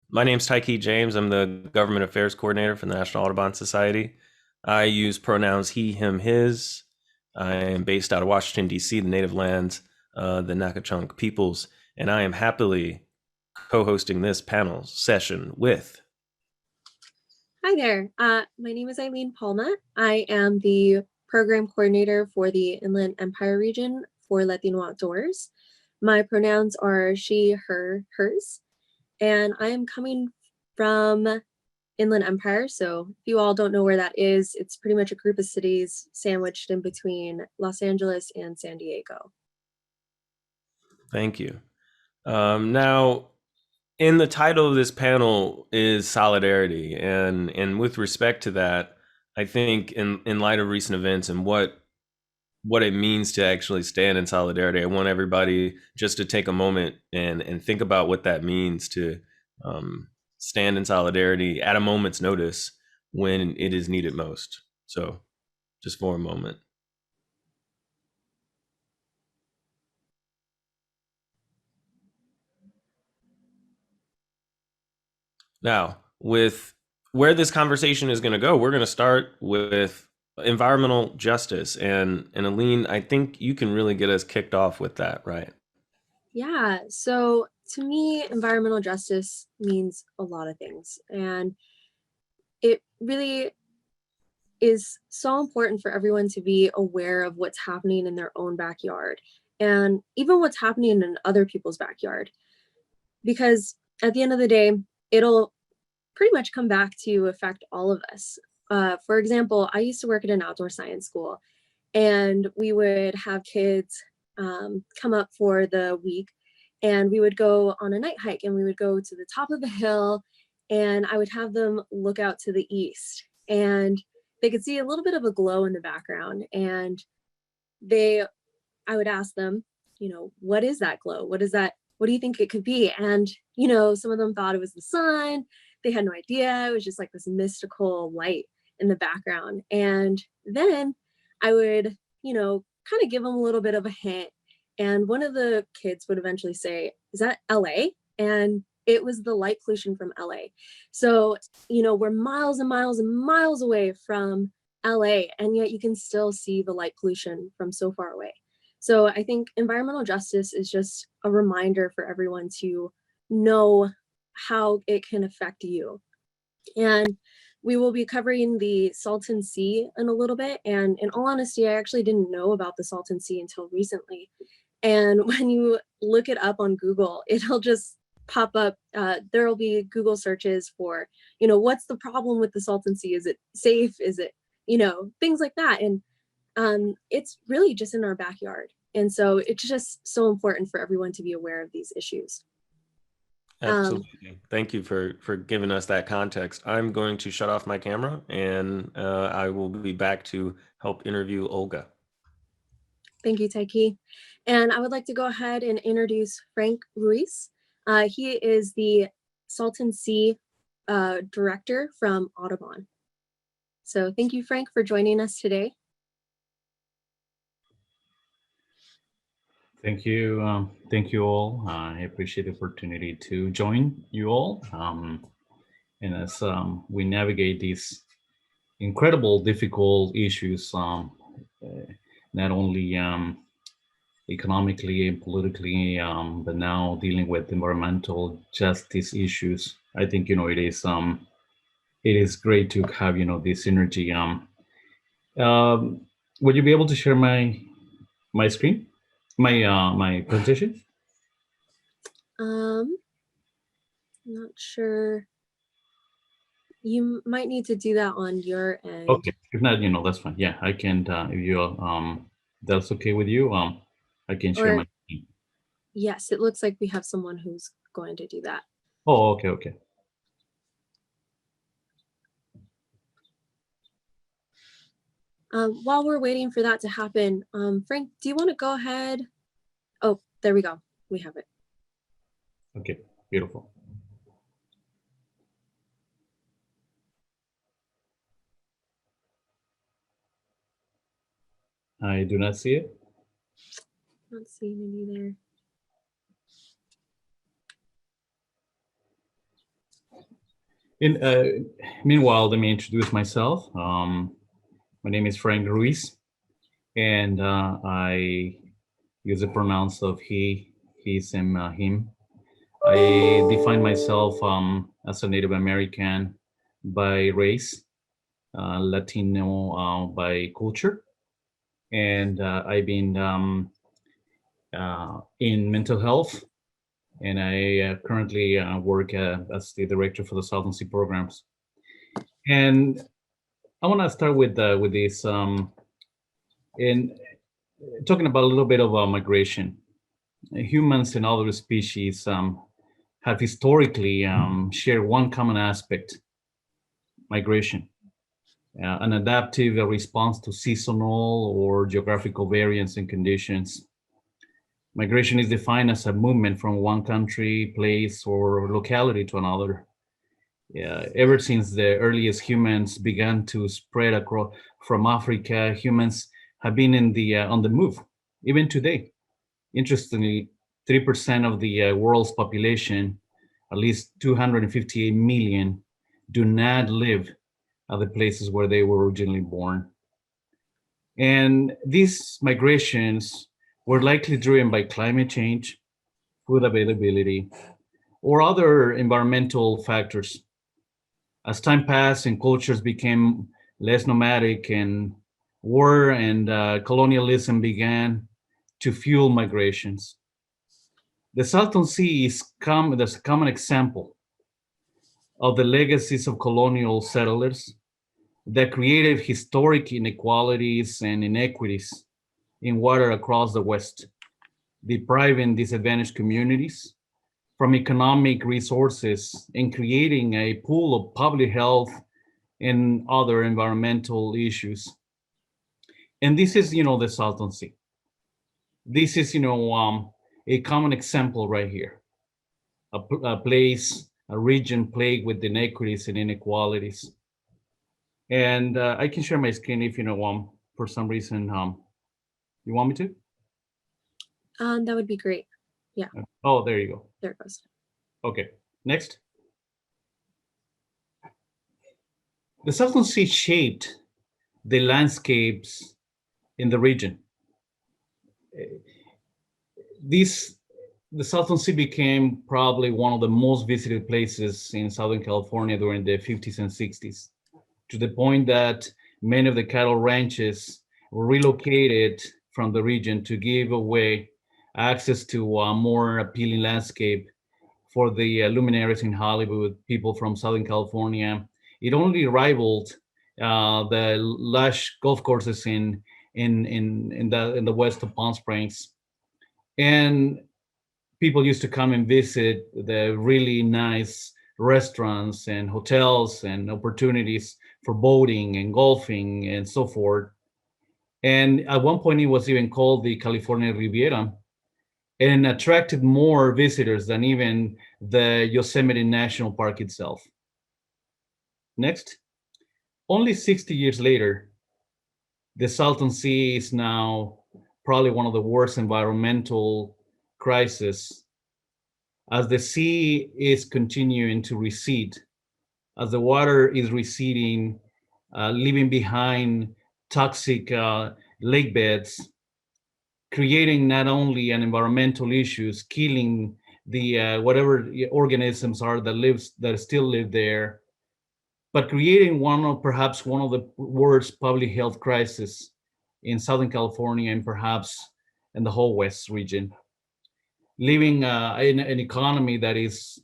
My name's Tyke James. I'm the Government Affairs Coordinator for the National Audubon Society. I use pronouns he, him, his. I am based out of Washington, D.C., the native lands, the Nakachunk peoples, and I am happily co hosting this panel session with. Hi there. My name is Eileen Palma. I am the program coordinator for the Inland Empire region for Latino Outdoors. My pronouns are she, her, hers, and I am coming from Inland Empire. So if you all don't know where that is, it's pretty much a group of cities sandwiched in between Los Angeles and San Diego. Thank you. Now, in the title of this panel is solidarity, and with respect to that, I think in light of recent events and what it means to actually stand in solidarity. I want everybody just to take a moment and think about what that means to stand in solidarity at a moment's notice when it is needed most. So, just for a moment. Now, with where this conversation is going to go, we're going to start with environmental justice. And Aline, I think you can really get us kicked off with that, right? Yeah, so to me, environmental justice means a lot of things. And it really is so important for everyone to be aware of what's happening in their own backyard and even what's happening in other people's backyard. Because at the end of the day, it'll pretty much come back to affect all of us. For example, I used to work at an outdoor science school, and we would have kids come up for the week, and we would go on a night hike, and we would go to the top of the hill, and I would have them look out to the east, and they could see a little bit of a glow in the background, and they I would ask them, what is that glow? What is that? What do you think it could be? And, some of them thought it was the sun. They had no idea. It was just like this mystical light in the background. And then I would, kind of give them a little bit of a hint. And one of the kids would eventually say, "Is that LA?" And it was the light pollution from LA. So, we're miles and miles and miles away from LA, and yet you can still see the light pollution from so far away. So I think environmental justice is just a reminder for everyone to know how it can affect you. And we will be covering the Salton Sea in a little bit. And in all honesty, I actually didn't know about the Salton Sea until recently. And when you look it up on Google, it'll just pop up. There will be Google searches for, what's the problem with the Salton Sea? Is it safe? Is it, things like that. And it's really just in our backyard. And so it's just so important for everyone to be aware of these issues. Um, Absolutely. Thank you for giving us that context. I'm going to shut off my camera and I will be back to help interview Olga. Thank you, Taiki. And I would like to go ahead and introduce Frank Ruiz. He is the Salton Sea director from Audubon. So thank you, Frank, for joining us today. Thank you all. I appreciate the opportunity to join you all. And as we navigate these incredible, difficult issues, not only economically and politically, but now dealing with environmental justice issues, I think it is great to have this energy. Um, would you be able to share my screen, my presentation? Um, Not sure. You might need to do that on your end. Okay, if not, that's fine. Yeah, I can. If you that's okay with you, I can share Or my screen. yes, it looks like we have someone who's going to do that. Oh, okay, okay. While we're waiting for that to happen, Frank, do you want to go ahead? Oh, there we go. We have it. Okay, beautiful. I do not see it. Not seeing it either. In Meanwhile, let me introduce myself. My name is Frank Ruiz, and I use the pronouns of he, his, and him. I define myself as a Native American by race, Latino by culture, and I've been in mental health, and I currently work as the director for the Salton Sea programs. And I want to start with this in talking about a little bit of migration. Humans and other species have historically shared one common aspect: migration, an adaptive response to seasonal or geographical variance in conditions. Migration is defined as a movement from one country, place, or locality to another. Yeah, ever since the earliest humans began to spread across from Africa, humans have been in the on the move. Even today, interestingly, 3% of the world's population, at least 258 million, do not live at the places where they were originally born. And these migrations were likely driven by climate change, food availability, or other environmental factors. As time passed and cultures became less nomadic, and war and colonialism began to fuel migrations. The Salton Sea is a common example of the legacies of colonial settlers that created historic inequalities and inequities in water across the West, depriving disadvantaged communities from economic resources and creating a pool of public health and other environmental issues. And this is, the Salton Sea. This is, a common example right here. A place, a region plagued with inequities and inequalities. And I can share my screen if for some reason you want me to. That would be great. Yeah, Oh, there you go. there it goes. Okay, next. The Salton Sea shaped the landscapes in the region. This the Salton Sea became probably one of the most visited places in Southern California during the 50s and 60s, to the point that many of the cattle ranches were relocated from the region to give away access to a more appealing landscape for the luminaries in Hollywood, people from Southern California. It only rivaled the lush golf courses in the west of Palm Springs, and people used to come and visit the really nice restaurants and hotels and opportunities for boating and golfing and so forth. And at one point, it was even called the California Riviera, and attracted more visitors than even the Yosemite National Park itself. Next, only 60 years later, the Salton Sea is now probably one of the worst environmental crises, as the sea is continuing to recede, as the water is receding, leaving behind toxic lake beds, creating not only an environmental issues, killing the whatever organisms are that still live there, but creating perhaps one of the worst public health crises in Southern California and perhaps in the whole West region, leaving in an economy that is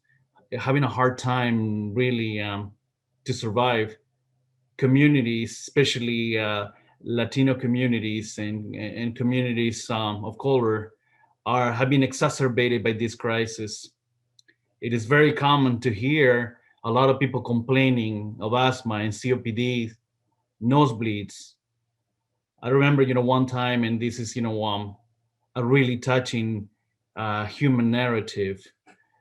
having a hard time really to survive. Communities, especially Latino communities and communities of color, have been exacerbated by this crisis. It is very common to hear a lot of people complaining of asthma and COPD, nosebleeds. I remember, one time, and this is, a really touching human narrative.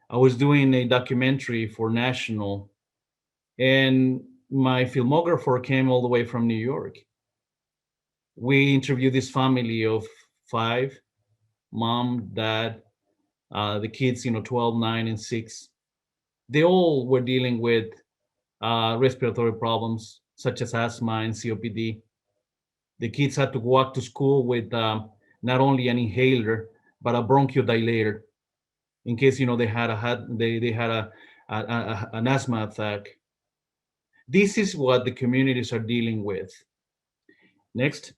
I was doing a documentary for National, and my filmographer came all the way from New York. We interviewed this family of five: mom, dad, the kids, 12, 9, and 6. They all were dealing with respiratory problems such as asthma and COPD. The kids had to walk to school with not only an inhaler but a bronchodilator in case they had an asthma attack. This is what the communities are dealing with. Next.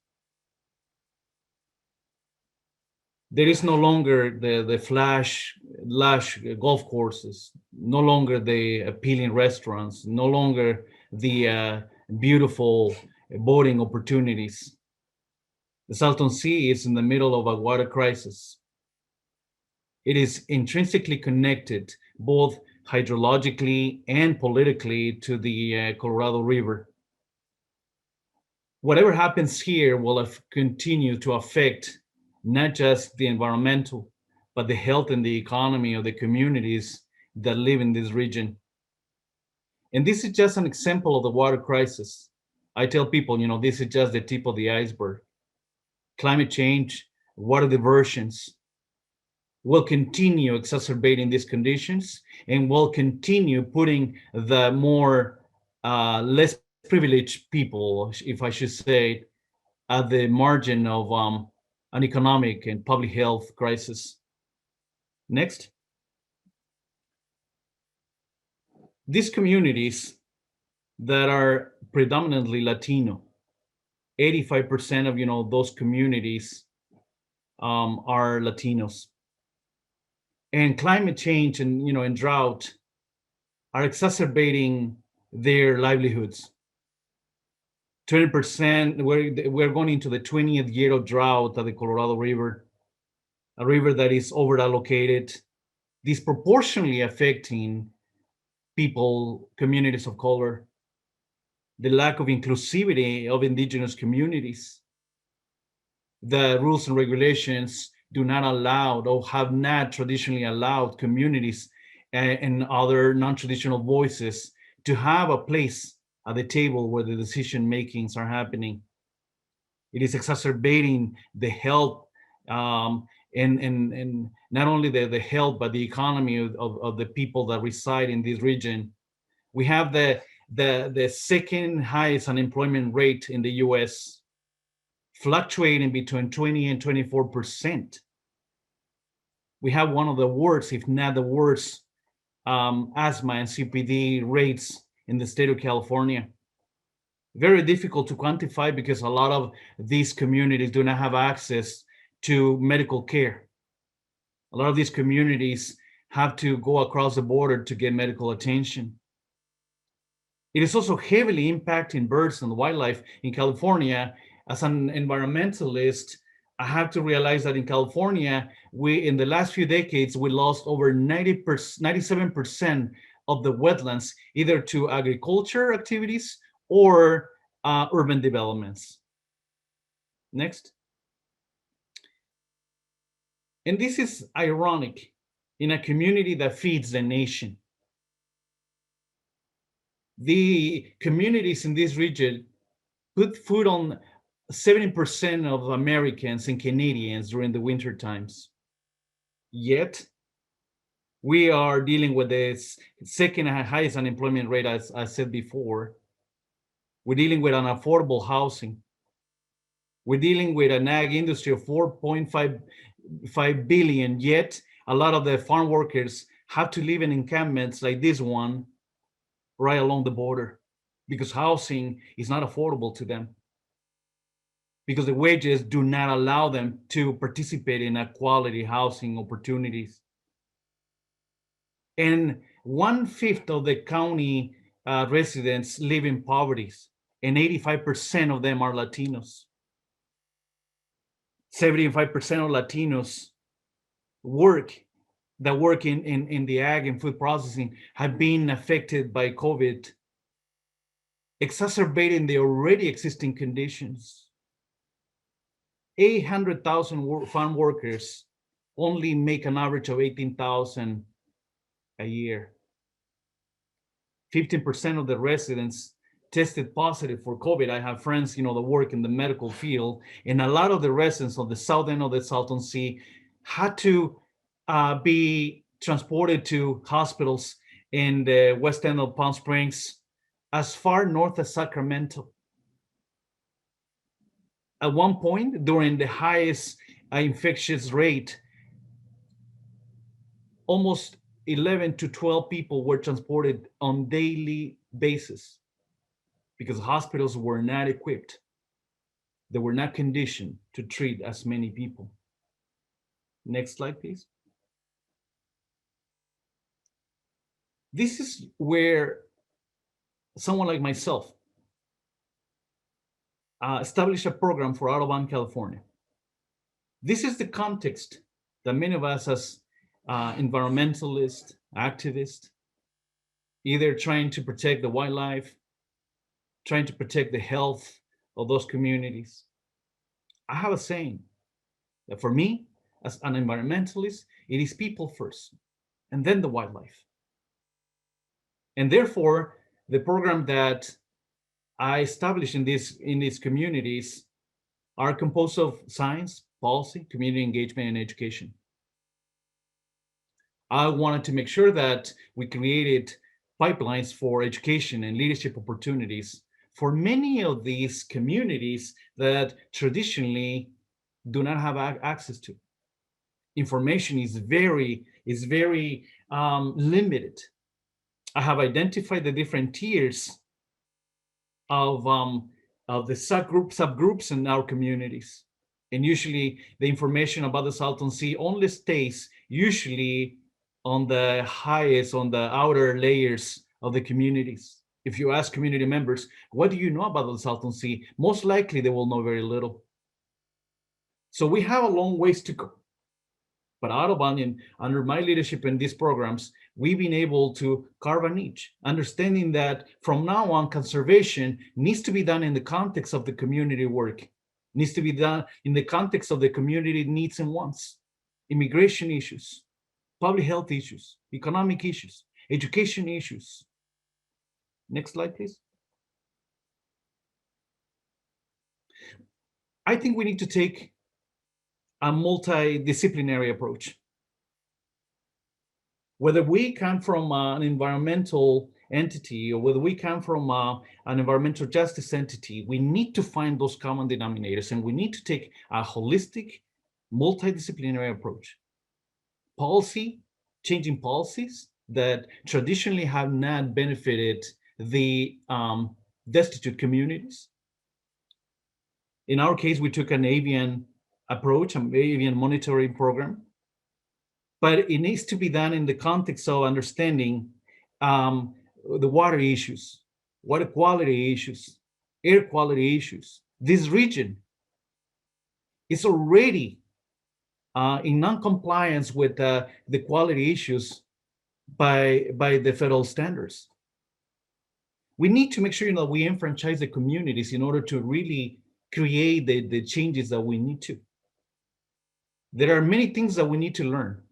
There is no longer the lush golf courses, no longer the appealing restaurants, no longer the beautiful boating opportunities. The Salton Sea is in the middle of a water crisis. It is intrinsically connected, both hydrologically and politically, to the Colorado River. Whatever happens here will continue to affect not just the environmental, but the health and the economy of the communities that live in this region. And this is just an example of the water crisis. I tell people, this is just the tip of the iceberg. Climate change, water diversions will continue exacerbating these conditions and will continue putting the more less privileged people, if I should say, at the margin of an economic and public health crisis. Next. These communities that are predominantly Latino, 85% of those communities are Latinos. And climate change and drought are exacerbating their livelihoods. 20%, we're going into the 20th year of drought at the Colorado River, a river that is over-allocated, disproportionately affecting people, communities of color, the lack of inclusivity of indigenous communities. The rules and regulations do not allow or have not traditionally allowed communities and other non-traditional voices to have a place at the table where the decision makings are happening. It is exacerbating the health and not only the health, but the economy of the people that reside in this region. We have the second highest unemployment rate in the US, fluctuating between 20 and 24%. We have one of the worst, if not the worst, asthma and COPD rates in the state of California. Very difficult to quantify because a lot of these communities do not have access to medical care. A lot of these communities have to go across the border to get medical attention. It is also heavily impacting birds and wildlife in California. As an environmentalist, I have to realize that in California, in the last few decades, we lost over 97% of the wetlands, either to agriculture activities or urban developments. Next. And this is ironic in a community that feeds the nation. The communities in this region put food on 70% of Americans and Canadians during the winter times. Yet, we are dealing with the second highest unemployment rate, as I said before. We're dealing with unaffordable housing. We're dealing with an ag industry of 4.5 billion, yet a lot of the farm workers have to live in encampments like this one right along the border because housing is not affordable to them, because the wages do not allow them to participate in a quality housing opportunities. And 1/5 of the county residents live in poverty, and 85% of them are Latinos. 75% of Latinos that work in the ag and food processing have been affected by COVID, exacerbating the already existing conditions. 800,000 farm workers only make an average of 18,000 a year. 15% of the residents tested positive for COVID. I have friends, that work in the medical field, and a lot of the residents of the south end of the Salton Sea had to be transported to hospitals in the west end of Palm Springs as far north as Sacramento. At one point, during the highest infectious rate, almost 11 to 12 people were transported on daily basis because hospitals were not equipped. They were not conditioned to treat as many people. Next slide, please. This is where someone like myself established a program for Audubon, California. This is the context that many of us as environmentalists, activists, either trying to protect the wildlife, trying to protect the health of those communities. I have a saying that for me, as an environmentalist, it is people first, and then the wildlife. And therefore, the program that I established in these communities are composed of science, policy, community engagement, and education. I wanted to make sure that we created pipelines for education and leadership opportunities for many of these communities that traditionally do not have access to. Information is very limited. I have identified the different tiers of the subgroups in our communities. And usually the information about the Salton Sea only stays usually on the highest, on the outer layers of the communities. If you ask community members, what do you know about the Salton Sea? Most likely they will know very little. So we have a long ways to go. But Audubon, under my leadership in these programs, we've been able to carve a niche, understanding that from now on, conservation needs to be done in the context of the community work, needs to be done in the context of the community needs and wants, immigration issues, public health issues, economic issues, education issues. Next slide, please. I think we need to take a multidisciplinary approach. Whether we come from an environmental entity or whether we come from an environmental justice entity, we need to find those common denominators, and we need to take a holistic, multidisciplinary approach. Policy, changing policies that traditionally have not benefited the destitute communities. In our case, we took an avian approach, an avian monitoring program, but it needs to be done in the context of understanding the water issues, water quality issues, air quality issues. This region is already in non-compliance with the quality issues by the federal standards. We need to make sure that we enfranchise the communities in order to really create the changes that we need to. There are many things that we need to learn,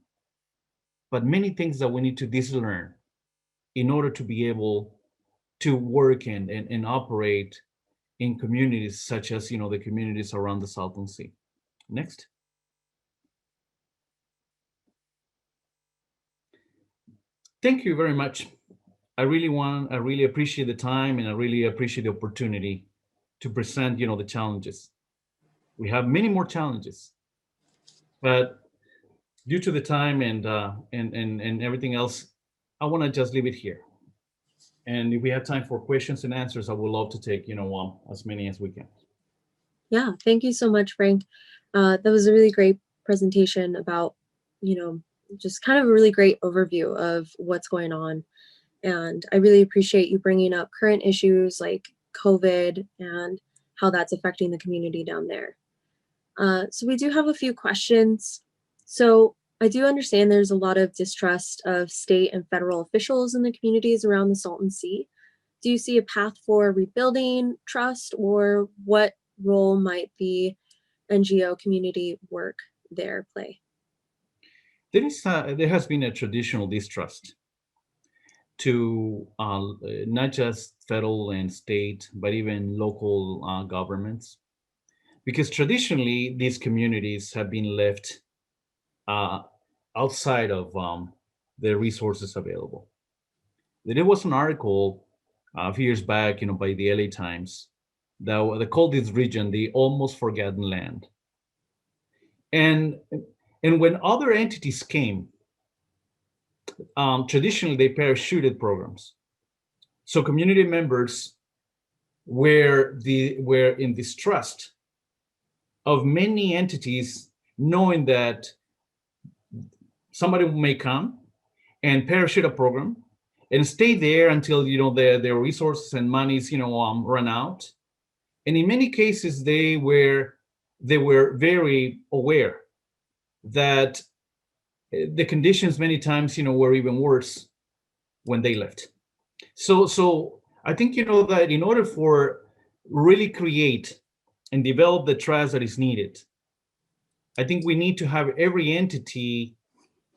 but many things that we need to dislearn in order to be able to work and operate in communities such as the communities around the Salton Sea. Next. Thank you very much. I really appreciate the time, and I really appreciate the opportunity to present the challenges. We have many more challenges, but due to the time and everything else, I want to just leave it here. And if we have time for questions and answers, I would love to take as many as we can. Yeah, thank you so much, Frank. That was a really great presentation about just kind of a really great overview of what's going on. And I really appreciate you bringing up current issues like COVID and how that's affecting the community down there. So we do have a few questions. So I do understand there's a lot of distrust of state and federal officials in the communities around the Salton Sea. Do you see a path for rebuilding trust, or what role might the NGO community work there play? There has been a traditional distrust to not just federal and state, but even local governments, because traditionally these communities have been left outside of the resources available. There was an article a few years back, by the LA Times, that they called this region the almost forgotten land. And when other entities came, traditionally they parachuted programs. So community members were in distrust of many entities, knowing that somebody may come and parachute a program and stay there until their resources and monies run out. And in many cases, they were very aware that the conditions many times were even worse when they left. So I think that in order for really create and develop the trust that is needed, I think we need to have every entity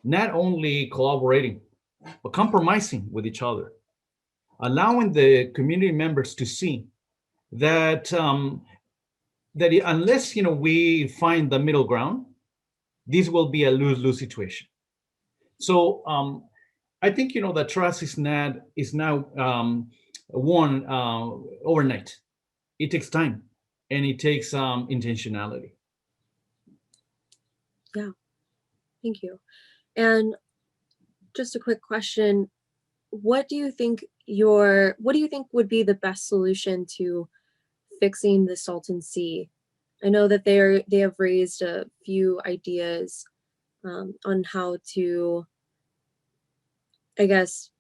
not only collaborating, but compromising with each other, allowing the community members to see that that unless we find the middle ground, this will be a lose-lose situation. So I think that trust is now won overnight. It takes time, and it takes intentionality. Yeah, thank you. And just a quick question: what do you think would be the best solution to fixing the Salton Sea? I know that they have raised a few ideas on how to, I guess,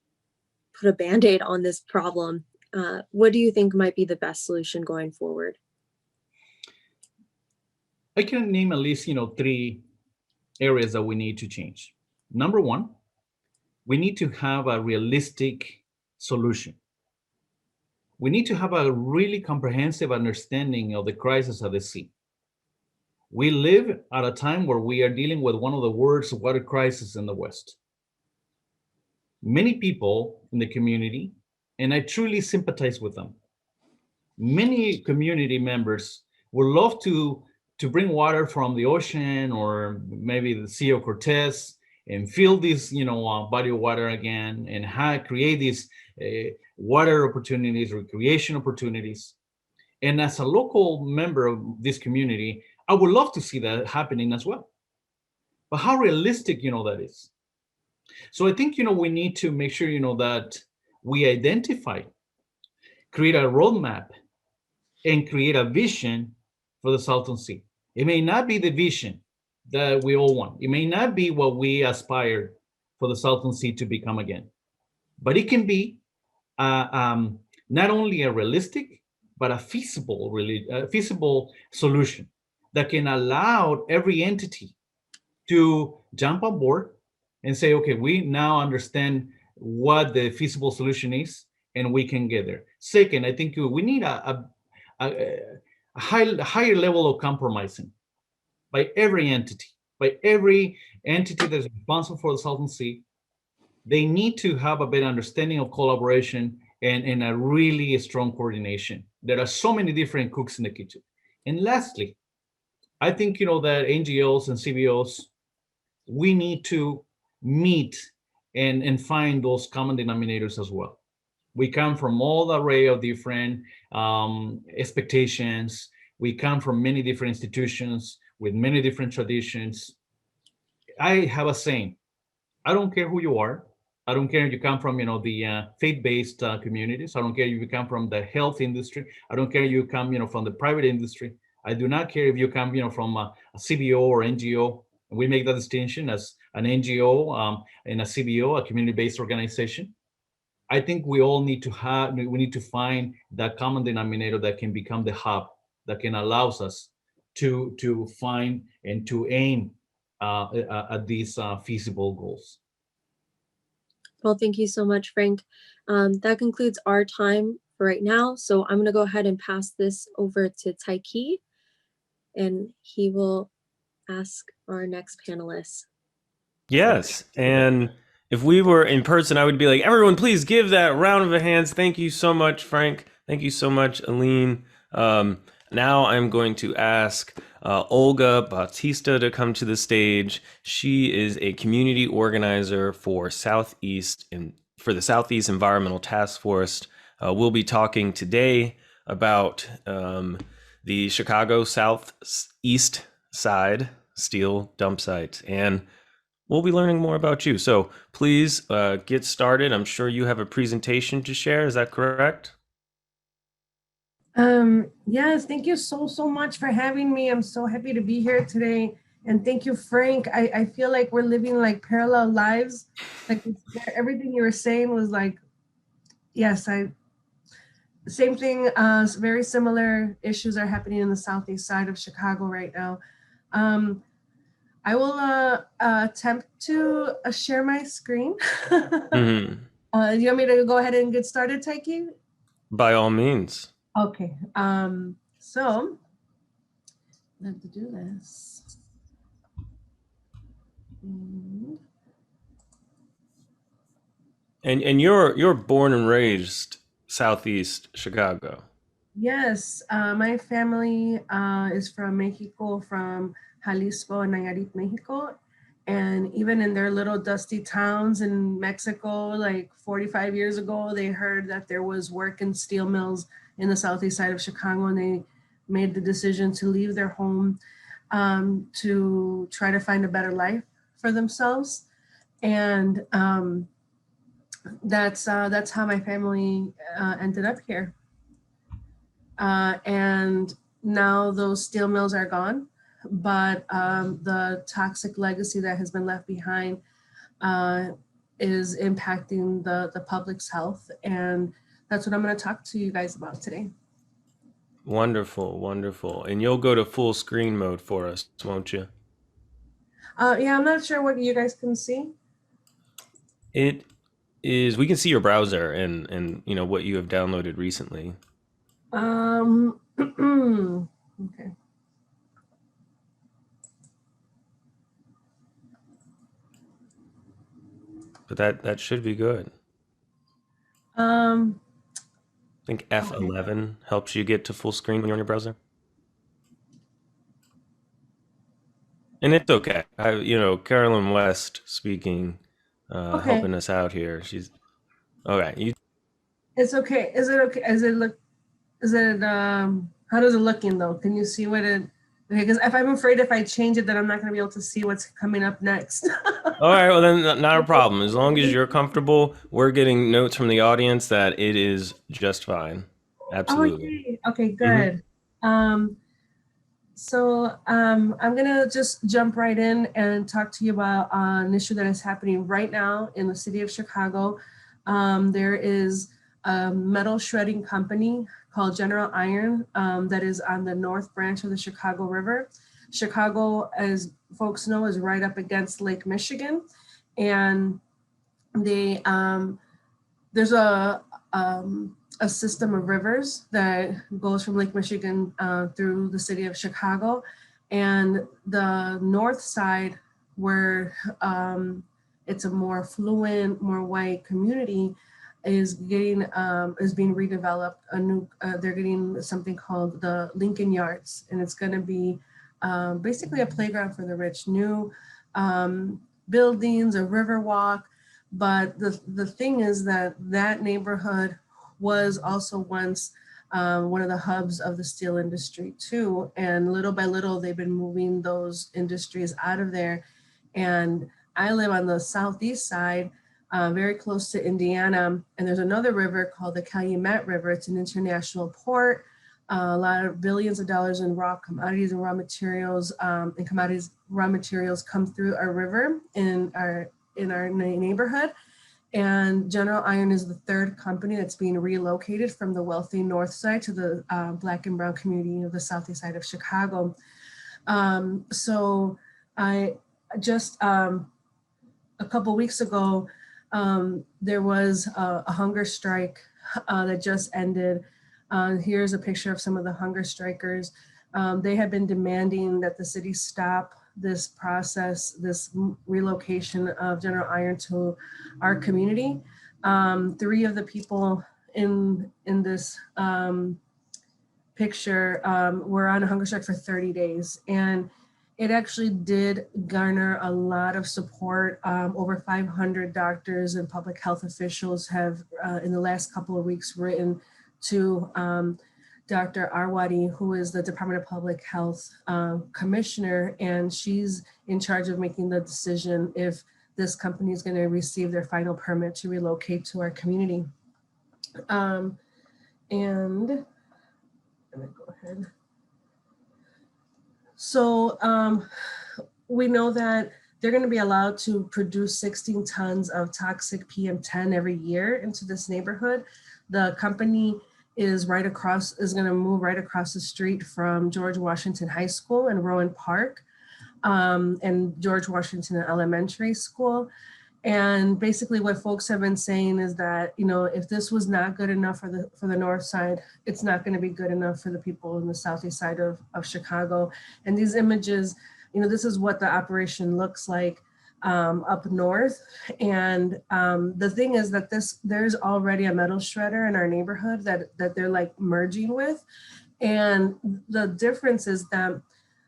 put a Band-Aid on this problem. What do you think might be the best solution going forward? I can name at least 3 areas that we need to change. Number one, we need to have a realistic solution. We need to have a really comprehensive understanding of the crisis of the sea. We live at a time where we are dealing with one of the worst water crises in the West. Many people in the community, and I truly sympathize with them, many community members would love to bring water from the ocean or maybe the Sea of Cortez and fill this body of water again and create these water opportunities, recreation opportunities. And as a local member of this community, I would love to see that happening as well. But how realistic that is? So I think we need to make sure that we identify, create a roadmap, and create a vision for the Salton Sea. It may not be the vision that we all want. It may not be what we aspire for the Salton Sea to become again, but it can be not only a realistic, but a feasible solution that can allow every entity to jump on board and say, okay, we now understand what the feasible solution is, and we can get there. Second, I think we need a higher level of compromising by every entity that's responsible for the Salton Sea. They need to have a better understanding of collaboration and a really strong coordination. There are so many different cooks in the kitchen. And lastly, I think that NGOs and CBOs, we need to meet and find those common denominators as well. We come from all the array of different expectations. We come from many different institutions with many different traditions. I have a saying: I don't care who you are. I don't care if you come from the faith-based communities. I don't care if you come from the health industry. I don't care if you come from the private industry. I do not care if you come from a CBO or NGO. We make that distinction as an NGO and a CBO, a community-based organization. I think we all need to find that common denominator that can become the hub that can allow us to find and to aim at these feasible goals. Well, thank you so much, Frank. That concludes our time for right now. So I'm going to go ahead and pass this over to Taiki, and he will ask our next panelist. Yes, and if we were in person, I would be like, everyone, please give that round of hands. Thank you so much, Frank. Thank you so much, Aline. Now I'm going to ask Olga Bautista to come to the stage. She is a community organizer for the Southeast Environmental Taskforce. We'll be talking today about the Chicago Southeast Side steel dump site, and we'll be learning more about you. So please get started. I'm sure you have a presentation to share. Is that correct? Yes, thank you so much for having me. I'm so happy to be here today. And thank you, Frank. I feel like we're living like parallel lives. Like everything you were saying was like, yes, same thing. Very similar issues are happening in the southeast side of Chicago right now. Um, I will attempt to share my screen. Mm-hmm. Do you want me to go ahead and get started, Taiki? By all means. Okay. So I have to do this. And you're born and raised Southeast Chicago. Yes, my family is from Mexico, from Jalisco and Nayarit, Mexico. And even in their little dusty towns in Mexico, like 45 years ago, they heard that there was work in steel mills in the southeast side of Chicago, and they made the decision to leave their home to try to find a better life for themselves. And that's how my family ended up here. And now those steel mills are gone, but the toxic legacy that has been left behind is impacting the public's health. And that's what I'm going to talk to you guys about today. Wonderful, wonderful. And you'll go to full screen mode for us, won't you? Yeah, I'm not sure what you guys can see. It is, we can see your browser and you know what you have downloaded recently. Okay. But that should be good. I think F11 helps you get to full screen when you're on your browser. And it's okay. Carolyn West speaking, Okay. helping us out here. She's okay. It's okay. Is it okay? How does it looking though? Can you see what it, okay, because I'm afraid if I change it, then I'm not going to be able to see what's coming up next. All right, well then not a problem. As long as you're comfortable, we're getting notes from the audience that it is just fine. Absolutely. Okay, good. So I'm gonna just jump right in and talk to you about an issue that is happening right now in the city of Chicago. There is a metal shredding company called General Iron that is on the north branch of the Chicago River. Chicago, as folks know, is right up against Lake Michigan, and they there's a system of rivers that goes from Lake Michigan through the city of Chicago, and the north side, where it's a more affluent, more white community, is being redeveloped. They're getting something called the Lincoln Yards, and it's going to be basically a playground for the rich. New buildings, a river walk. But the thing is that neighborhood was also once one of the hubs of the steel industry too. And little by little, they've been moving those industries out of there. And I live on the southeast side, very close to Indiana. And there's another river called the Calumet River. It's an international port. A lot of billions of dollars in raw commodities and raw materials come through our river in our neighborhood. And General Iron is the third company that's being relocated from the wealthy north side to the Black and brown community of the southeast side of Chicago. So I just a couple weeks ago, there was a hunger strike that just ended. Here's a picture of some of the hunger strikers. They have been demanding that the city stop this process, this relocation of General Iron to our community. 3 of the people in this picture were on a hunger strike for 30 days. And it actually did garner a lot of support. Over 500 doctors and public health officials have, in the last couple of weeks, written to Dr. Arwady, who is the Department of Public Health commissioner, and she's in charge of making the decision if this company is going to receive their final permit to relocate to our community. And I'm gonna go ahead. So we know that they're going to be allowed to produce 16 tons of toxic PM10 every year into this neighborhood. The company is going to move right across the street from George Washington High School and Rowan Park, and George Washington Elementary School. And basically what folks have been saying is that, you know, if this was not good enough for the north side, it's not going to be good enough for the people in the southeast side of Chicago. And these images, you know, this is what the operation looks like up north. And the thing is that there's already a metal shredder in our neighborhood that they're like merging with. And the difference is that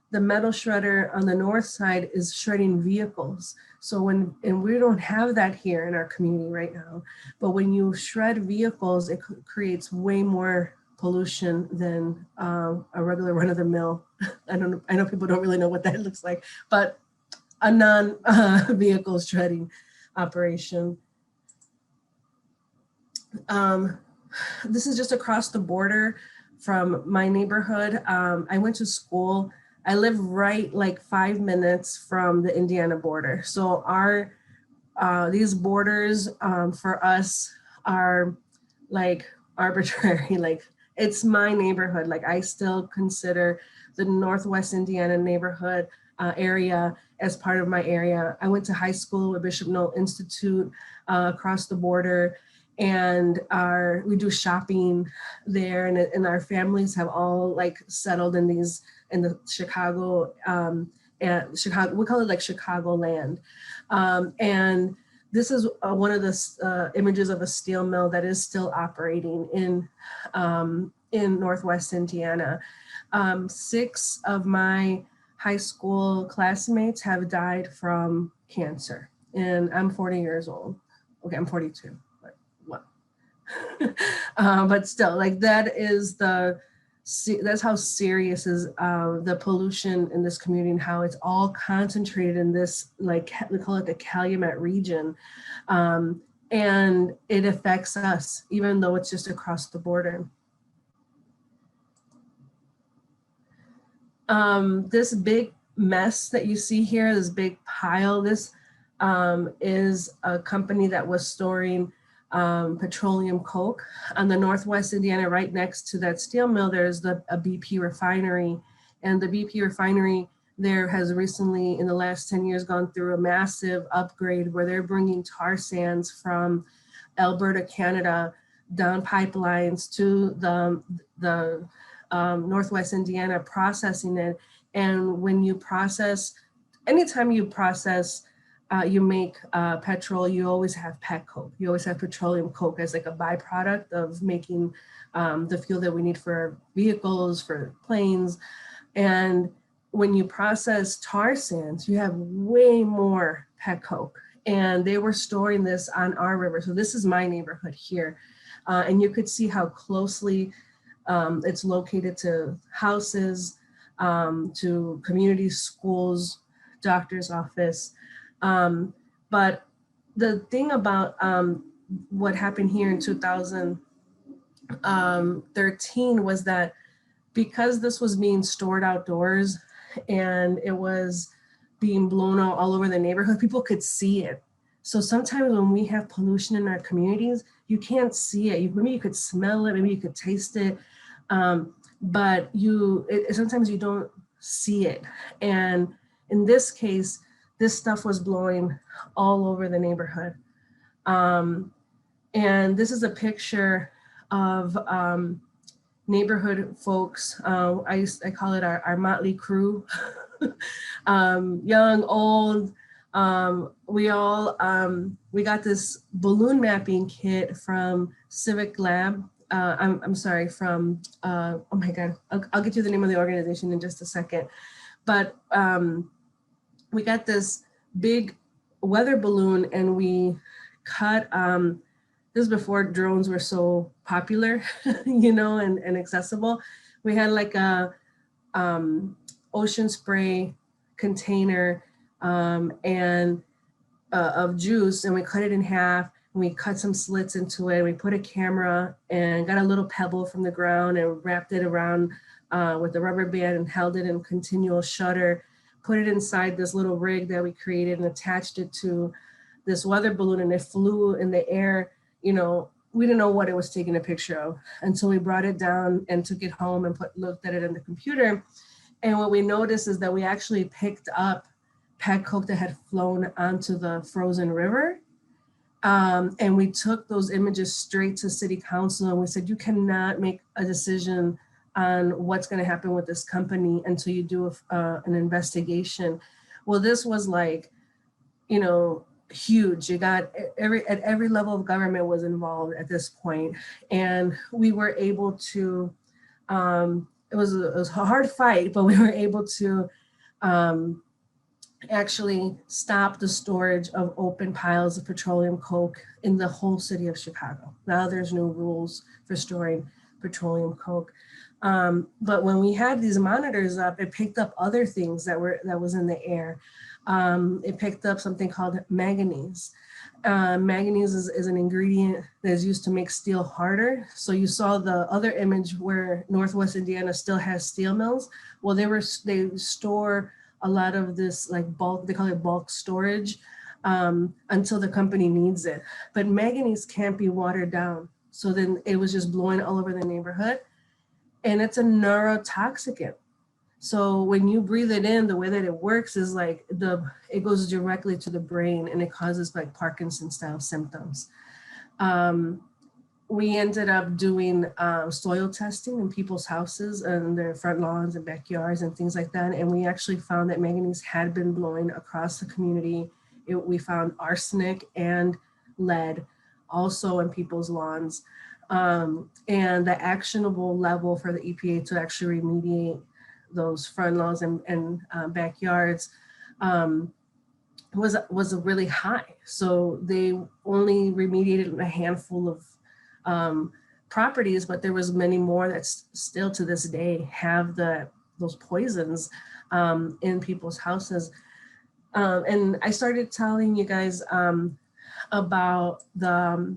the metal shredder on the north side is shredding vehicles. So and we don't have that here in our community right now, but when you shred vehicles, it creates way more pollution than a regular run-of-the-mill. I know people don't really know what that looks like, but a non-vehicle shredding operation. This is just across the border from my neighborhood. I went to school. I live right like 5 minutes from the Indiana border. So these borders for us are like arbitrary. Like, it's my neighborhood. Like, I still consider the Northwest Indiana neighborhood area as part of my area. I went to high school at Bishop Noel Institute across the border, and we do shopping there, and our families have all like settled in the Chicago, and Chicago, we call it like Chicagoland. And this is one of the images of a steel mill that is still operating in Northwest Indiana. 6 of my high school classmates have died from cancer, and I'm 40 years old. Okay, I'm 42, but what? But still, like, that's how serious is the pollution in this community, and how it's all concentrated in this, like, we call it the Calumet region. And it affects us, even though it's just across the border. This big mess that you see here, this big pile, this is a company that was storing petroleum coke on the Northwest Indiana. Right next to that steel mill, there's a BP refinery, and the BP refinery there has recently, in the last 10 years, gone through a massive upgrade where they're bringing tar sands from Alberta, Canada, down pipelines to the Northwest Indiana, processing it. And when you process, anytime you process, you make petrol, you always have pet coke. You always have petroleum coke as like a byproduct of making the fuel that we need for our vehicles, for planes. And when you process tar sands, you have way more pet coke. And they were storing this on our river. So this is my neighborhood here. And you could see how closely it's located to houses, to community schools, doctor's office. But the thing about what happened here in 2013 was that because this was being stored outdoors and it was being blown out all over the neighborhood, people could see it. So sometimes when we have pollution in our communities, you can't see it. Maybe you could smell it, maybe you could taste it, but sometimes you don't see it. And in this case, this stuff was blowing all over the neighborhood. And this is a picture of neighborhood folks. I call it our motley crew. Young, old, we got this balloon mapping kit from Civic Lab. I'm sorry, from, oh my God, I'll get you the name of the organization in just a second. But we got this big weather balloon and we cut, this is before drones were so popular, you know, and accessible. We had like a ocean spray container and of juice, and we cut it in half, and we cut some slits into it. We put a camera and got a little pebble from the ground and wrapped it around with a rubber band and held it in continual shutter, put it inside this little rig that we created and attached it to this weather balloon, and it flew in the air. You know, we didn't know what it was taking a picture of until we brought it down and took it home and looked at it in the computer. And what we noticed is that we actually picked up pet coke that had flown onto the frozen river. And we took those images straight to city council and we said, you cannot make a decision on what's going to happen with this company until you do an investigation. Well, this was like, you know, huge. You got at every level of government was involved at this point. And we were able to, it was a hard fight, but we were able to actually stop the storage of open piles of petroleum coke in the whole city of Chicago. Now there's no rules for storing petroleum coke. But when we had these monitors up, it picked up other things that was in the air. It picked up something called manganese. Manganese is an ingredient that is used to make steel harder. So you saw the other image where Northwest Indiana still has steel mills. Well, they store a lot of this like bulk, they call it bulk storage, until the company needs it. But manganese can't be watered down. So then it was just blowing all over the neighborhood. And it's a neurotoxicant. So when you breathe it in, the way that it works is like it goes directly to the brain and it causes like Parkinson style symptoms. We ended up doing soil testing in people's houses and their front lawns and backyards and things like that. And we actually found that manganese had been blowing across the community. We found arsenic and lead also in people's lawns. And the actionable level for the EPA to actually remediate those front lawns and backyards was really high. So they only remediated a handful of properties, but there was many more that still to this day have those poisons in people's houses. And I started telling you guys about the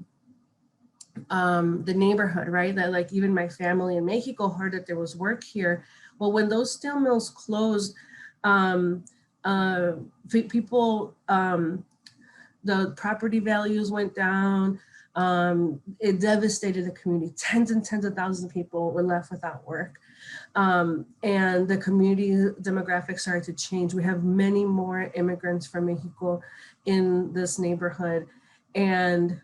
neighborhood, right? That like even my family in Mexico heard that there was work here. Well, when those steel mills closed, people, the property values went down. It devastated the community. Tens and tens of thousands of people were left without work. And the community demographics started to change. We have many more immigrants from Mexico in this neighborhood. And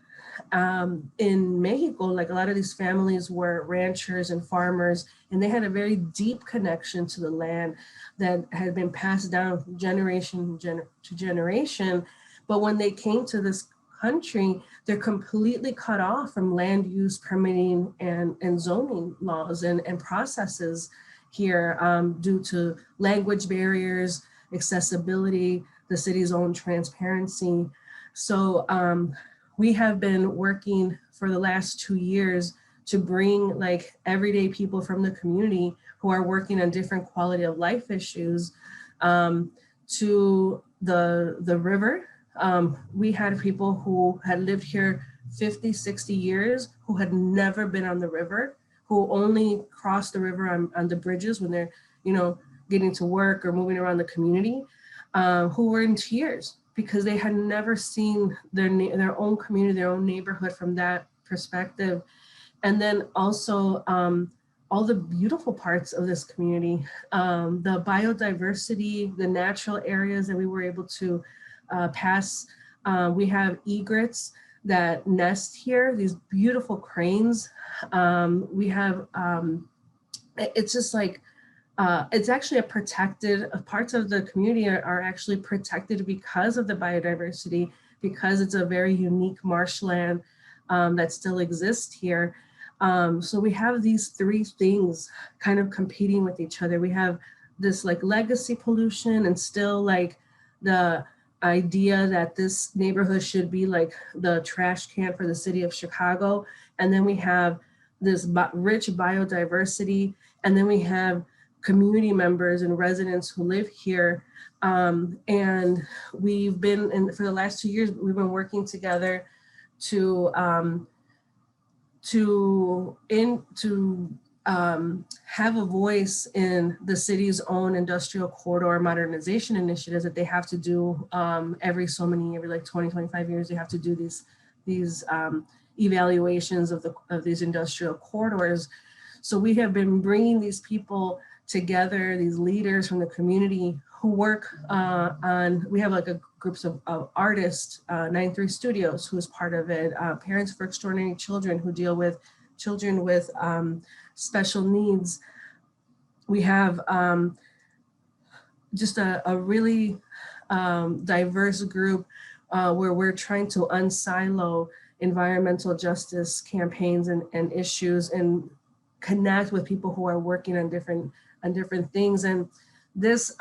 in Mexico, like a lot of these families were ranchers and farmers, and they had a very deep connection to the land that had been passed down from generation to generation. But when they came to this country, they're completely cut off from land use permitting and zoning laws and processes here due to language barriers, accessibility, the city's own transparency. So we have been working for the last 2 years to bring like everyday people from the community who are working on different quality of life issues to the river. We had people who had lived here 50, 60 years who had never been on the river, who only crossed the river on the bridges when they're, you know, getting to work or moving around the community, who were in tears because they had never seen their own community, their own neighborhood from that perspective. And then also all the beautiful parts of this community, the biodiversity, the natural areas that we were able to pass. We have egrets that nest here, these beautiful cranes. We have, it's just like, it's actually parts of the community are actually protected because of the biodiversity, because it's a very unique marshland that still exists here. So we have these three things kind of competing with each other. We have this like legacy pollution, and still like the idea that this neighborhood should be like the trash can for the city of Chicago. And then we have this rich biodiversity, and then we have community members and residents who live here. And we've been, and for the last 2 years, we've been working together to have a voice in the city's own industrial corridor modernization initiatives that they have to do every so many, every like 20, 25 years, they have to do these evaluations of these industrial corridors. So we have been bringing these people together, these leaders from the community who work we have like a groups of artists, 93 Studios, who is part of it, Parents for Extraordinary Children, who deal with children with special needs. We have just a really diverse group where we're trying to unsilo environmental justice campaigns and issues, and connect with people who are working on different things. And this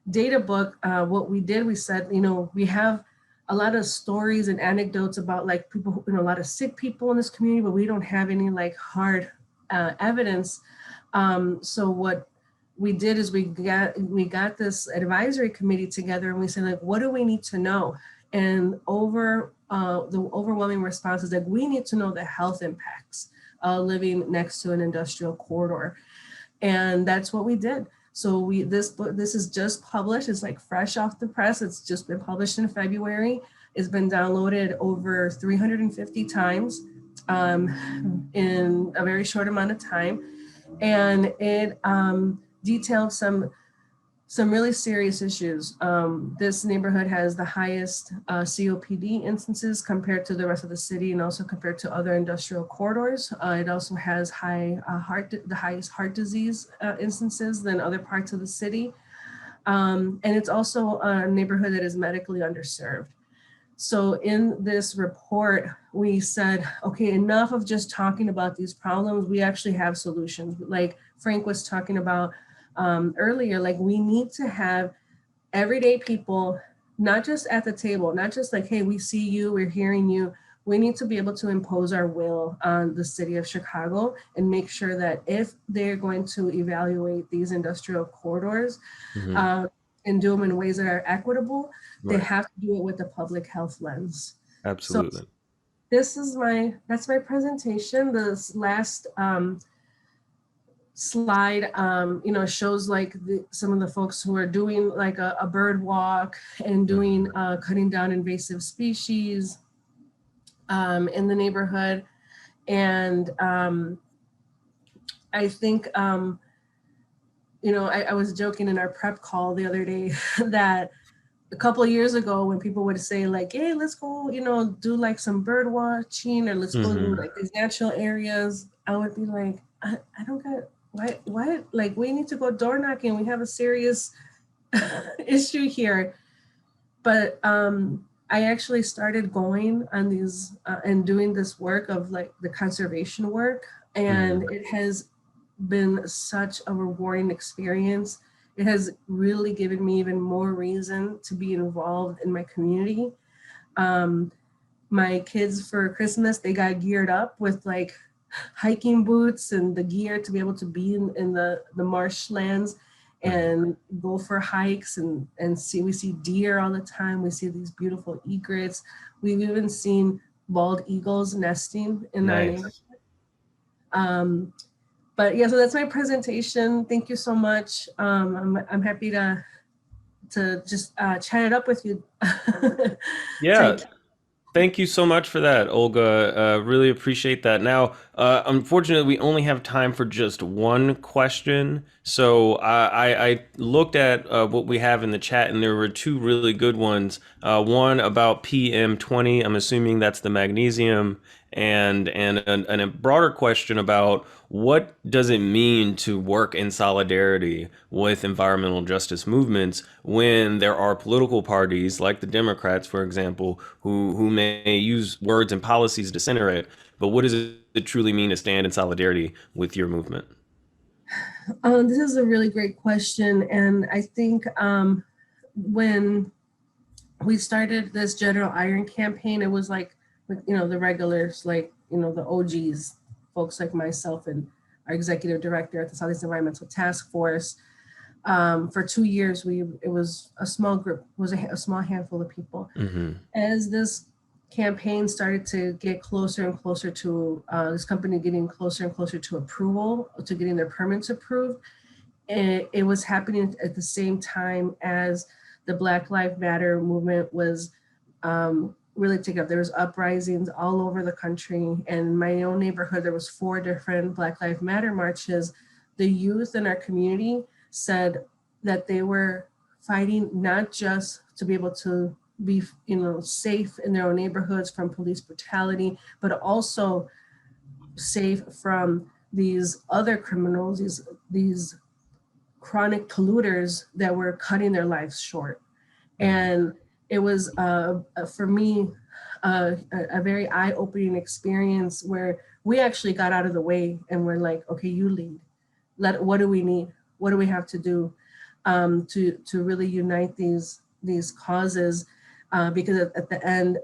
data book, what we did, we said, we have a lot of stories and anecdotes about like people, a lot of sick people in this community, but we don't have any like hard evidence. So what we did is we got this advisory committee together, and we said, like, what do we need to know? And the overwhelming response is that we need to know the health impacts living next to an industrial corridor. And that's what we did. So this is just published. It's like fresh off the press. It's just been published in February. It's been downloaded over 350 times in a very short amount of time. And it detailed some really serious issues. This neighborhood has the highest COPD instances compared to the rest of the city, and also compared to other industrial corridors. It also has the highest heart disease instances than other parts of the city. And it's also a neighborhood that is medically underserved. So in this report, we said, okay, enough of just talking about these problems. We actually have solutions. Like Frank was talking about earlier, like we need to have everyday people, not just at the table, not just like, hey, we see you, we're hearing you. We need to be able to impose our will on the city of Chicago and make sure that if they're going to evaluate these industrial corridors and do them in ways that are equitable, they have to do it with a public health lens. Absolutely. So that's my presentation. This last slide, shows like some of the folks who are doing like a bird walk and doing cutting down invasive species in the neighborhood. And I think, I was joking in our prep call the other day that a couple of years ago when people would say like, hey, let's go, do like some bird watching, or let's go to like these natural areas, I would be like, I don't get what? Like, we need to go door knocking. We have a serious issue here. But I actually started going on these and doing this work of like the conservation work. And it has been such a rewarding experience. It has really given me even more reason to be involved in my community. My kids for Christmas, they got geared up with like hiking boots and the gear to be able to be in the marshlands and go for hikes and we see deer all the time. We see these beautiful egrets. We've even seen bald eagles nesting in our neighborhood. But yeah, so that's my presentation. Thank you so much. I'm happy to just chat it up with you. Yeah. Thank you so much for that, Olga. Really appreciate that. Now, unfortunately, we only have time for just one question. So I looked at what we have in the chat, and there were two really good ones. One about PM20. I'm assuming that's the magnesium, and a broader question about what does it mean to work in solidarity with environmental justice movements when there are political parties like the Democrats, for example, who may use words and policies to center it, but what does it truly mean to stand in solidarity with your movement? This is a really great question. And I think when we started this General Iron campaign, it was like, the regulars, like, the OGs, folks like myself and our executive director at the Southeast Environmental Taskforce. For 2 years, it was a small group, a small handful of people. Mm-hmm. As this campaign started to get closer and closer to this company getting closer and closer to approval, to getting their permits approved, it was happening at the same time as the Black Lives Matter movement was really taking up. There was uprisings all over the country. And in my own neighborhood, there was 4 different Black Lives Matter marches. The youth in our community said that they were fighting not just to be able to be, safe in their own neighborhoods from police brutality, but also safe from these other criminals, these chronic polluters that were cutting their lives short. And it was, for me, a very eye-opening experience where we actually got out of the way and we're like, okay, you lead. What do we need? What do we have to do to really unite these causes? Because at the end,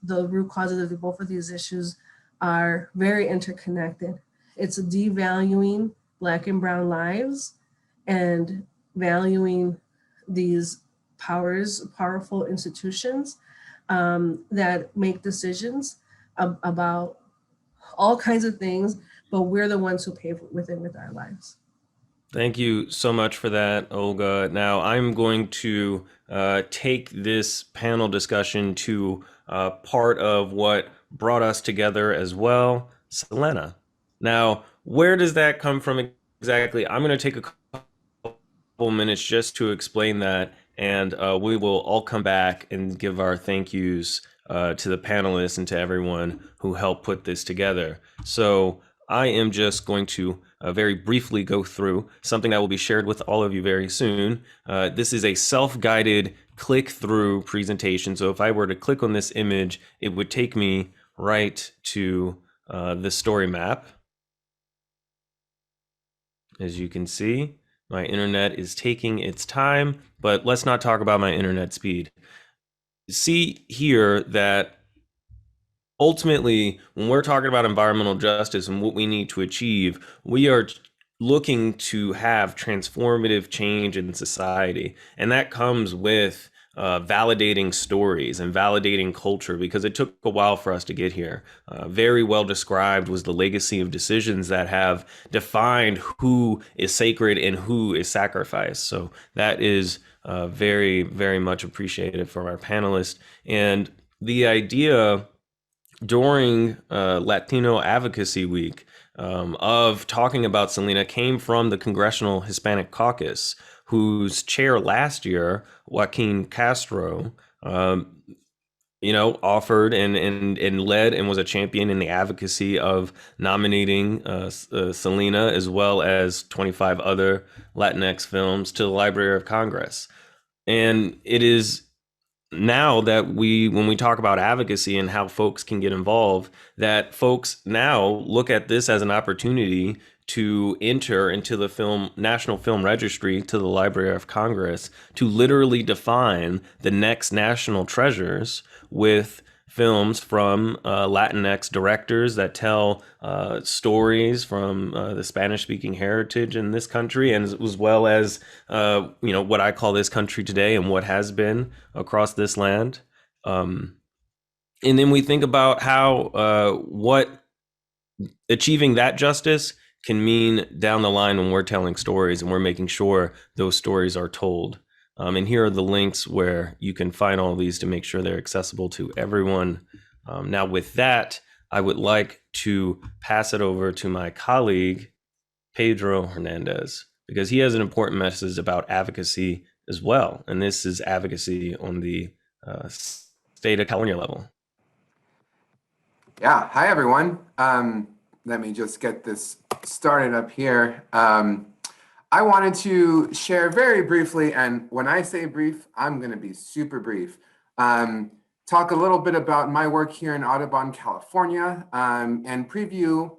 the root causes of both of these issues are very interconnected. It's devaluing Black and brown lives and valuing these powerful institutions that make decisions about all kinds of things, but we're the ones who pay with it with our lives. Thank you so much for that, Olga. Now I'm going to take this panel discussion to part of what brought us together as well, Selena. Now, where does that come from exactly? I'm going to take a couple minutes just to explain that, and we will all come back and give our thank yous to the panelists and to everyone who helped put this together. So I am just going to very briefly go through something that will be shared with all of you very soon. This is a self-guided click-through presentation. So if I were to click on this image, it would take me right to the story map. As you can see, my internet is taking its time, but let's not talk about my internet speed. See here that ultimately, when we're talking about environmental justice and what we need to achieve, we are looking to have transformative change in society. And that comes with validating stories and validating culture, because it took a while for us to get here. Very well described was the legacy of decisions that have defined who is sacred and who is sacrificed. So that is very, very much appreciated from our panelists. And the idea during Latino Advocacy Week of talking about Selena came from the Congressional Hispanic Caucus, whose chair last year, Joaquin Castro, offered and led and was a champion in the advocacy of nominating Selena, as well as 25 other Latinx films, to the Library of Congress. And it is now that when we talk about advocacy and how folks can get involved, that folks now look at this as an opportunity to enter into the National Film Registry, to the Library of Congress, to literally define the next national treasures with films from Latinx directors that tell stories from the Spanish-speaking heritage in this country, and as well as what I call this country today and what has been across this land. And then we think about how what achieving that justice can mean down the line when we're telling stories and we're making sure those stories are told. And here are the links where you can find all of these to make sure they're accessible to everyone. Now with that, I would like to pass it over to my colleague, Pedro Hernandez, because he has an important message about advocacy as well. And this is advocacy on the state of California level. Yeah, hi everyone. Let me just get this started up here. I wanted to share very briefly, and when I say brief, I'm going to be super brief. Talk a little bit about my work here in Audubon, California, and preview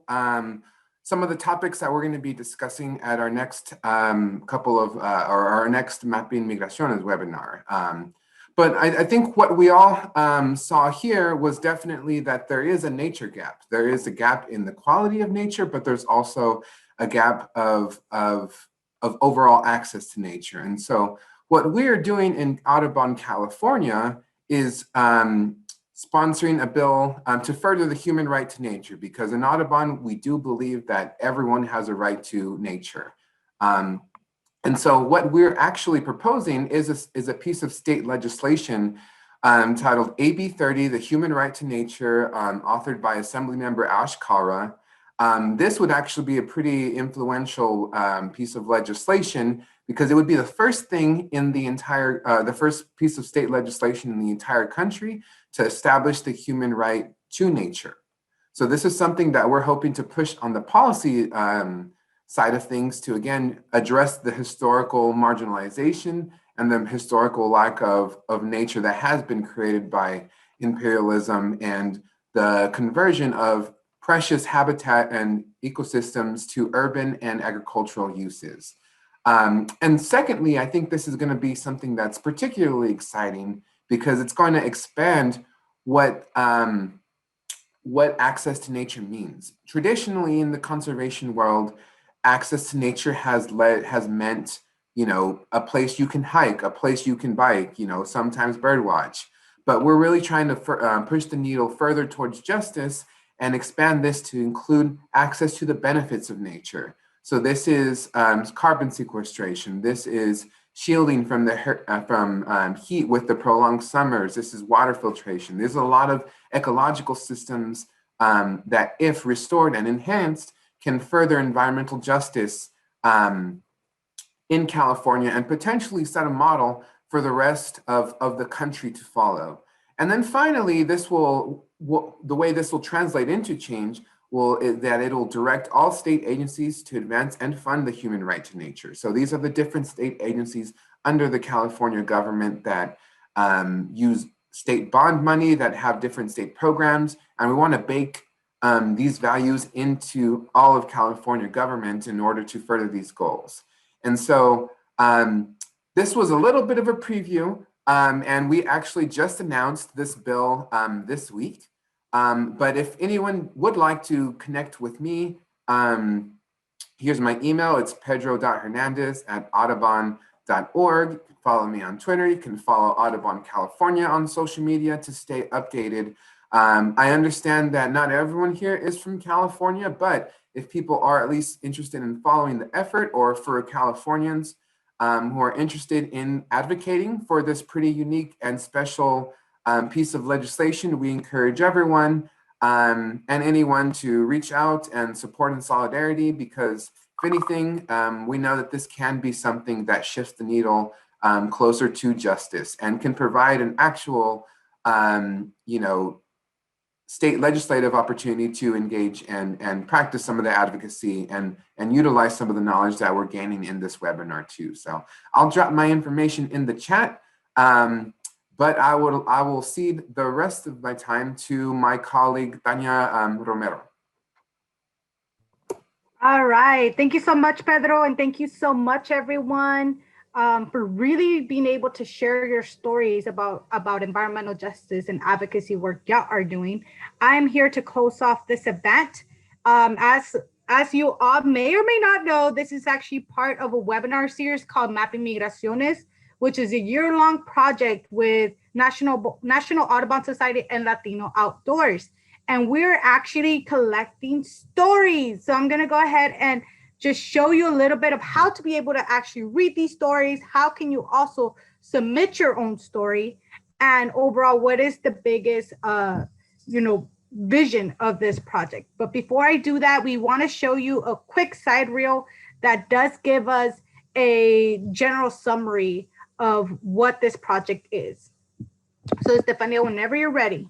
some of the topics that we're going to be discussing at our next or our next Mapping Migraciones webinar. But I think what we all saw here was definitely that there is a nature gap. There is a gap in the quality of nature, but there's also a gap of overall access to nature. And so what we're doing in Audubon, California is sponsoring a bill to further the human right to nature, because in Audubon, we do believe that everyone has a right to nature. And so what we're actually proposing is a piece of state legislation titled AB 30, the Human Right to Nature, authored by Assemblymember Ash Kara. This would actually be a pretty influential piece of legislation, because it would be the first thing in the entire, the first piece of state legislation in the entire country to establish the human right to nature. So this is something that we're hoping to push on the policy side of things to, again, address the historical marginalization and the historical lack of nature that has been created by imperialism and the conversion of precious habitat and ecosystems to urban and agricultural uses. And secondly, I think this is going to be something that's particularly exciting, because it's going to expand what access to nature means. Traditionally, in the conservation world, access to nature has meant, a place you can hike, a place you can bike, sometimes bird watch. But we're really trying to push the needle further towards justice and expand this to include access to the benefits of nature. So this is carbon sequestration. This is shielding from heat with the prolonged summers. This is water filtration. There's a lot of ecological systems that, if restored and enhanced, can further environmental justice in California and potentially set a model for the rest of the country to follow. And then finally, the way this will translate into change that it'll direct all state agencies to advance and fund the human right to nature. So these are the different state agencies under the California government that use state bond money, that have different state programs, and we want to bake these values into all of California government in order to further these goals. And so this was a little bit of a preview, and we actually just announced this bill this week. But if anyone would like to connect with me, here's my email. It's pedro.hernandez@audubon.org. You can follow me on Twitter. You can follow Audubon California on social media to stay updated. I understand that not everyone here is from California, but if people are at least interested in following the effort, or for Californians who are interested in advocating for this pretty unique and special piece of legislation, we encourage everyone and anyone to reach out and support in solidarity, because if anything, we know that this can be something that shifts the needle closer to justice and can provide an actual, state legislative opportunity to engage and practice some of the advocacy and utilize some of the knowledge that we're gaining in this webinar too. So I'll drop my information in the chat, but I will cede the rest of my time to my colleague, Tanya Romero. All right. Thank you so much, Pedro. And thank you so much, everyone, for really being able to share your stories about environmental justice and advocacy work y'all are doing. I'm here to close off this event. As you all may or may not know, this is actually part of a webinar series called Mapping Migraciones, which is a year-long project with National Audubon Society and Latino Outdoors. And we're actually collecting stories. So I'm going to go ahead and just show you a little bit of how to be able to actually read these stories. How can you also submit your own story? And overall, what is the biggest, vision of this project? But before I do that, we want to show you a quick side reel that does give us a general summary of what this project is. So Estefania, whenever you're ready.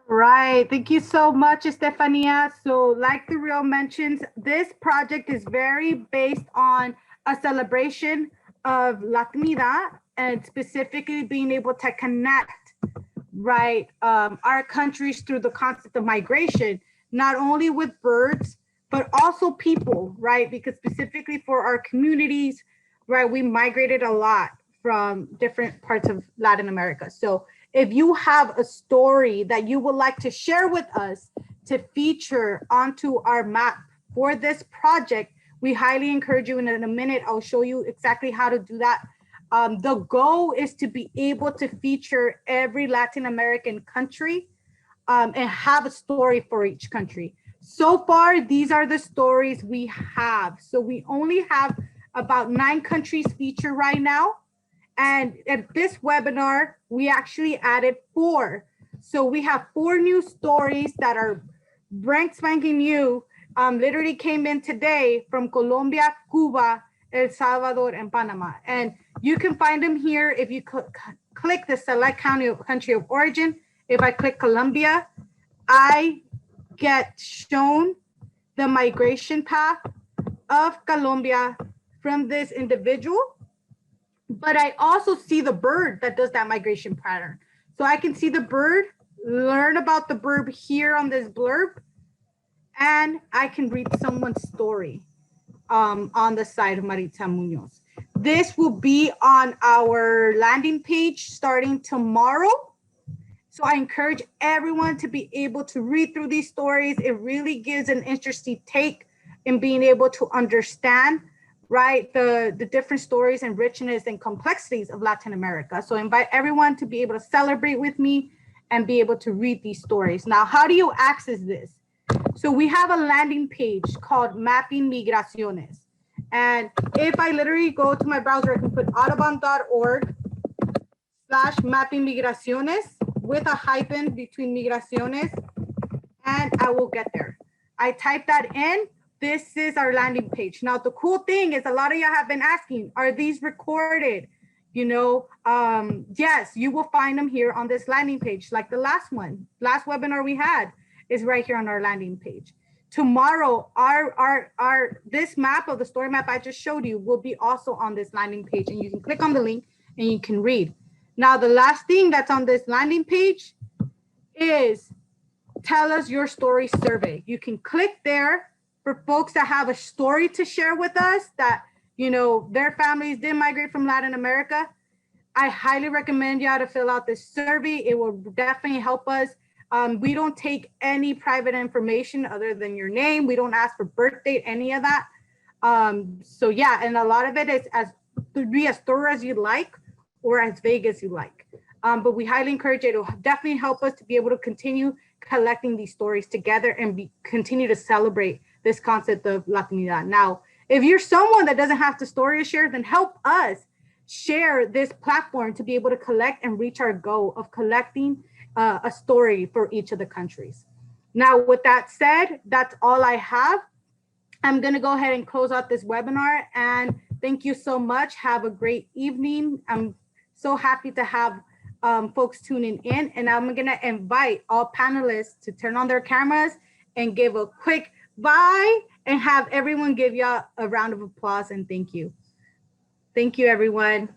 Right. Thank you so much, Estefania. So, like the real mentions, this project is very based on a celebration of Latinidad and specifically being able to connect, right, our countries through the concept of migration, not only with birds, but also people, right? Because specifically for our communities, right, we migrated a lot from different parts of Latin America. So if you have a story that you would like to share with us to feature onto our map for this project, we highly encourage you. And in a minute, I'll show you exactly how to do that. The goal is to be able to feature every Latin American country and have a story for each country. So far, these are the stories we have. So we only have about 9 countries featured right now. And at this webinar, we actually added 4. So we have 4 new stories that are brand spanking new, literally came in today from Colombia, Cuba, El Salvador, and Panama. And you can find them here if you click the select country of origin. If I click Colombia, I get shown the migration path of Colombia from this individual. But I also see the bird that does that migration pattern. So I can see the bird, learn about the bird here on this blurb, and I can read someone's story on the side of Maritza Munoz. This will be on our landing page starting tomorrow. So I encourage everyone to be able to read through these stories. It really gives an interesting take in being able to understand, right, the different stories and richness and complexities of Latin America. So I invite everyone to be able to celebrate with me and be able to read these stories. Now, how do you access this? So we have a landing page called Mapping Migraciones. And if I literally go to my browser, I can put audubon.org/mapping migraciones with a hyphen between migraciones, and I will get there. I type that in. This is our landing page. Now, the cool thing is a lot of you have been asking, are these recorded? You know, yes, you will find them here on this landing page, like the last webinar we had is right here on our landing page. Tomorrow, this map of the story map I just showed you will be also on this landing page, and you can click on the link and you can read. Now, the last thing that's on this landing page is Tell Us Your Story survey. You can click there for folks that have a story to share with us that, you know, their families did migrate from Latin America. I highly recommend y'all to fill out this survey. It will definitely help us. We don't take any private information other than your name. We don't ask for birth date, any of that. So yeah, and a lot of it is to be as thorough as you'd like or as vague as you like. But we highly encourage you. It will definitely help us to be able to continue collecting these stories together and continue to celebrate this concept of Latinidad. Now, if you're someone that doesn't have the story to share, then help us share this platform to be able to collect and reach our goal of collecting a story for each of the countries. Now, with that said, that's all I have. I'm going to go ahead and close out this webinar, and thank you so much. Have a great evening. I'm so happy to have folks tuning in, and I'm going to invite all panelists to turn on their cameras and give a quick bye and have everyone give you a round of applause and thank you. Thank you, everyone.